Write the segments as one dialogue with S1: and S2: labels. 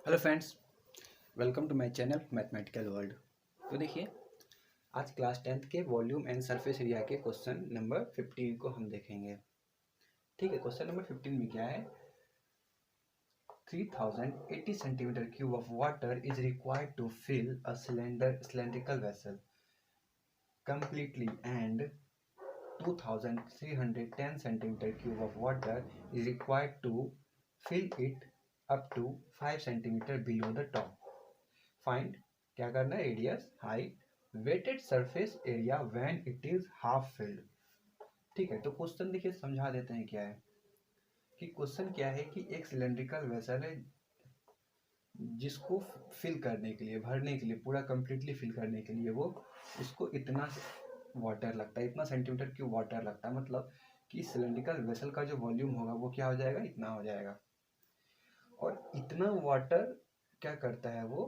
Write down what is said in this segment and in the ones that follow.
S1: Hello friends, welcome to my channel mathematical world. तो देखिए, आज क्लास 10th के वॉल्यूम एंड सरफेस एरिया के क्वेश्चन नंबर 15 को हम देखेंगे। ठीक है, क्वेश्चन नंबर 15 में क्या है, 3080 centimetre cube of water is required to fill a cylindrical vessel completely and 2310 centimetre cube of water is required to fill it up to 5 centimetre below the top. Find क्या करना है, radius, height, wetted surface area when it is half filled. ठीक है, तो question देखिए समझा देते हैं क्या है कि क्वेश्चन क्या है कि एक सिलेंड्रिकल वेसल है जिसको फिल करने के लिए, भरने के लिए, पूरा कंप्लीटली फिल करने के लिए वो उसको इतना वाटर लगता है, इतना सेंटीमीटर क्यूब वाटर लगता है। मतलब कि सिलेंड्रिकल वेसल का जो वॉल्यूम होगा वो क्या हो जाएगा, इतना हो जाएगा। और इतना वाटर क्या करता है वो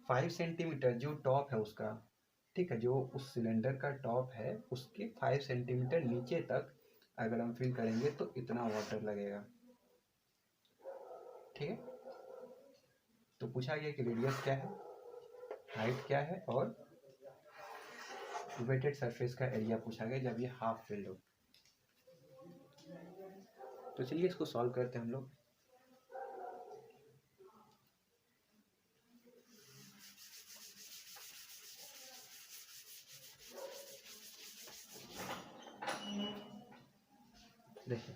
S1: 5 सेंटीमीटर जो टॉप है उसका, ठीक है, जो उस सिलेंडर का टॉप है उसके 5 सेंटीमीटर नीचे तक अगर हम फिल करेंगे तो इतना वाटर लगेगा। ठीक है, तो पूछा गया कि रेडियस क्या है, हाइट क्या है और वेटेड सरफेस का एरिया पूछा गया जब ये हाफ फिल्ड हो। तो चलिए इसको सॉल्व करते हैं हम लोग। देखिए,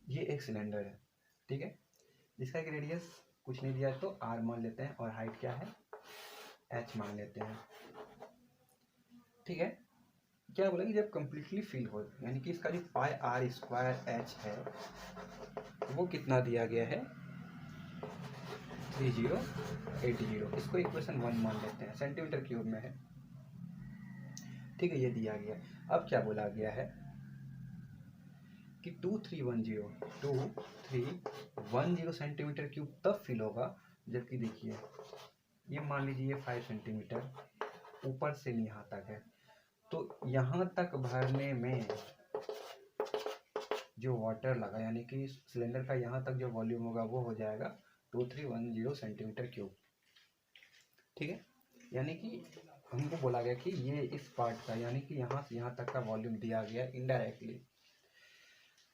S1: ये एक सिलेंडर है, ठीक है, जिसका एक रेडियस कुछ नहीं दिया तो r मान लेते हैं और हाइट क्या है, h मान लेते हैं। ठीक है, क्या बोला कि जब कंप्लीटली फिल हो, यानी कि इसका जो पाई आर स्क्वायर एच है वो कितना दिया गया है, 3080। इसको इक्वेशन 1 मान लेते हैं, सेंटीमीटर क्यूब में है। ठीक है, ये दिया गया। अब क्या बोला गया है कि 2310 सेंटीमीटर क्यूब तब फिल होगा जबकि देखिए ये मान लीजिए 5 सेंटीमीटर ऊपर से यहाँ तक है, तो यहाँ तक भरने में जो वाटर लगा, यानी कि सिलेंडर का यहाँ तक जो वॉल्यूम होगा वो हो जाएगा 2310 सेंटीमीटर क्यूब। ठीक है, यानी कि हमको बोला गया कि ये इस पार्ट का, यानी कि यहाँ से यहाँ तक का वॉल्यूम दिया गया इनडायरेक्टली।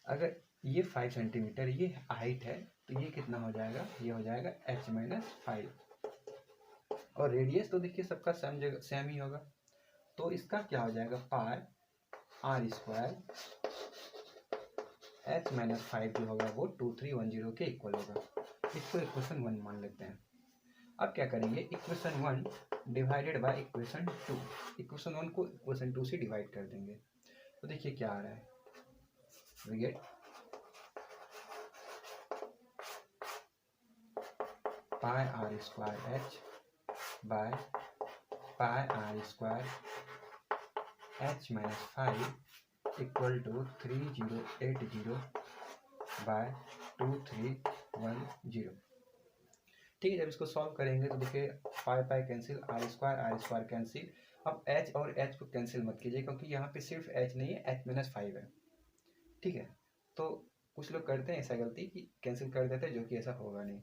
S1: अगर ये 5 सेंटीमीटर ये हाइट है तो ये कितना हो जाएगा, ये हो जाएगा h-5। और रेडियस तो देखिए सबका सेम जगह सेम ही होगा, तो इसका क्या हो जाएगा, पाई आर स्क्वायर h-5 जो होगा वो 2310 के इक्वल होगा। इसको इक्वेशन 1 मान लेते हैं। अब क्या करेंगे, equation 1 divided by equation 2, equation 1 को इक्वेशन 2 से डिवाइड कर देंगे। तो देखिए क्या आ रहा है, we get pi r square h by pi r square h-5 equal to 3080 by 2310। ठीक है, जब इसको सॉल्व करेंगे तो देखिए pi pi cancel, r square cancel. अब h और h को कैंसिल मत कीजिए क्योंकि यहाँ पे सिर्फ h नहीं है, h-5 है। ठीक है, तो कुछ लोग करते हैं ऐसा गलती कि कैंसिल कर देते हैं, जो कि ऐसा होगा नहीं।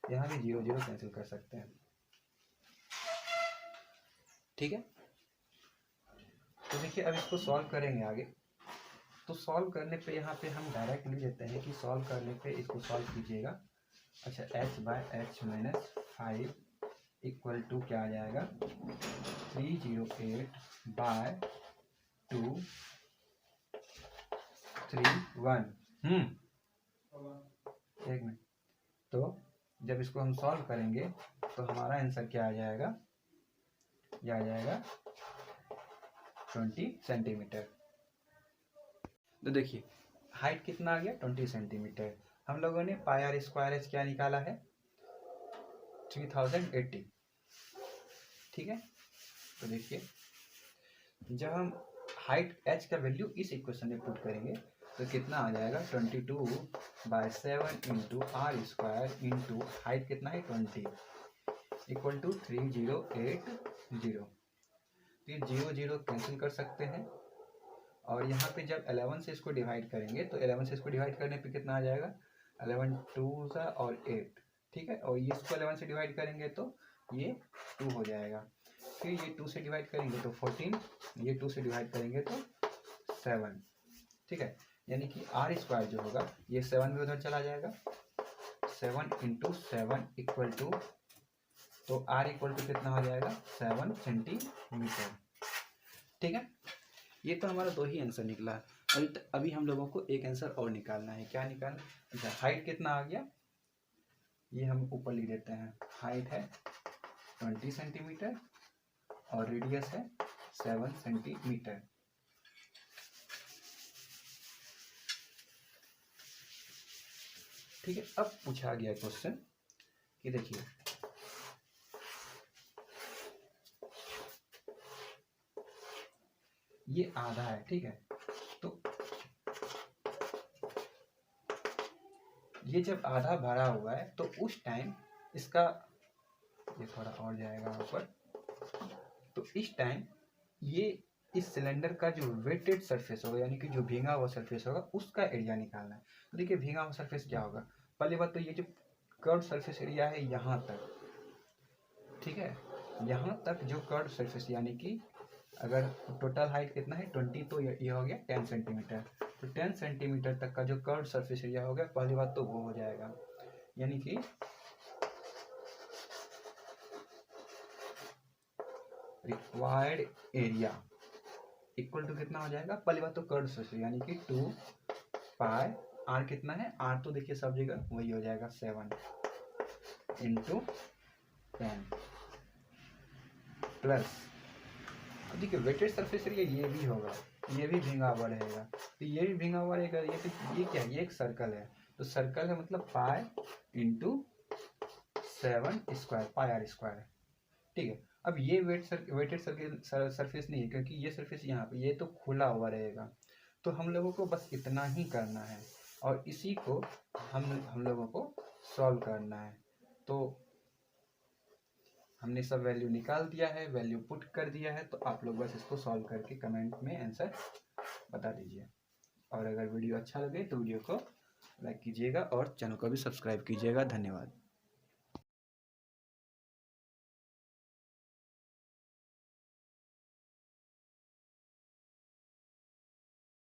S1: यहाँ भी 0 कैंसिल कर सकते हैं। ठीक है, तो देखिए अब इसको सॉल्व करेंगे आगे। तो सॉल्व करने पे यहाँ पे हम डायरेक्ट लिख देते हैं कि सॉल्व करने पे इसको सॉल्व कीजिएगा। अच्छा, h/h-5 इक्वल टू क्या आ जाएगा, 308/231। एक मिनट। तो जब इसको हम सॉल्व करेंगे तो हमारा आंसर क्या आ जाएगा, यह आ जाएगा 20 सेंटीमीटर। तो देखिए हाइट कितना आ गया, 20 सेंटीमीटर। हम लोगों ने पाई आर स्क्वायर एच क्या निकाला है, 3080। ठीक है, तो देखिए जब हम हाइट एच का वैल्यू इस इक्वेशन में पुट करेंगे तो कितना आ जाएगा, 22/7 into r square into height कितना है 20 इक्वल टू 3080। तो ये 0 0 कैंसिल कर सकते हैं और यहाँ पे जब 11 से इसको डिवाइड करेंगे तो 11 से इसको डिवाइड करने पे कितना आ जाएगा, 11 2 सा और 8, ठीक है। और ये इसको 11 से डिवाइड करेंगे तो ये 2 हो जाएगा। फिर ये 2 से डिवाइड करेंगे तो 14, ये 2 से डिवाइड करेंगे तो 7, ठीक है। यानी कि आर स्क्वायर जो होगा ये 7 भी उधर चला जाएगा, 7 इंटू 7 इक्वल टू, तो आर इक्वल टू कितना हो जाएगा 7 सेंटीमीटर, ठीक है। ये तो हमारा 2 ही आंसर निकला। अभी हम लोगों को एक आंसर और निकालना है। क्या निकालना? अच्छा, हाइट कितना आ गया ये हम ऊपर लिख देते हैं। हाइट है 20 सेंटीमीटर और रेडियस है 7 सेंटीमीटर। ठीक है। अब पूछा गया क्वेश्चन कि देखिए ये आधा है, ठीक है। तो ये जब आधा भरा हुआ है तो उस टाइम इसका, ये थोड़ा और जाएगा ऊपर, तो इस टाइम ये इस सिलेंडर का जो वेटेड सरफेस होगा यानी कि जो भींगा हुआ सरफेस होगा उसका एरिया निकालना है। तो देखिए भींगा हुआ सरफेस क्या होगा, पहली बात तो ये जो कर्व सरफेस एरिया है यहाँ तक, ठीक है, यहाँ तक जो कर्व सरफेस यानी कि अगर टोटल हाइट कितना है 20, तो ये हो गया 10 सेंटीमीटर। तो 10 सेंटीमीटर तक का जो कर्व सरफेस एरिया हो गया, पहली बात तो वो हो जाएगा, यानी कि रिक्वायर्ड एरिया इक्वल टू कितना हो जाएगा, पहली बात तो कर्व सरफेस यानी कि 2 पाई आर कितना है, आर तो देखिए सब जगह वही हो जाएगा 7 इंटू 10 प्लस, देखिए वेटेड सरफेस एरिया ये भी होगा, ये भी भींगा हुआ रहेगा, तो ये भी भींगा हुआ रहेगा। ये क्या है, ये एक सर्कल है, तो सर्कल है मतलब pi into 7 square, pi r square, ठीक है। अब ये वेटेड सरफेस नहीं है क्योंकि ये सरफेस यहाँ पे ये तो खुला हुआ रहेगा। तो हम लोगों को बस इतना ही करना है और इसी को हम लोगों को सॉल्व करना है। तो हमने सब वैल्यू निकाल दिया है, वैल्यू पुट कर दिया है, तो आप लोग बस इसको सॉल्व करके कमेंट में आंसर बता दीजिए। और अगर वीडियो अच्छा लगे तो वीडियो को लाइक कीजिएगा और चैनल को भी सब्सक्राइब कीजिएगा। धन्यवाद।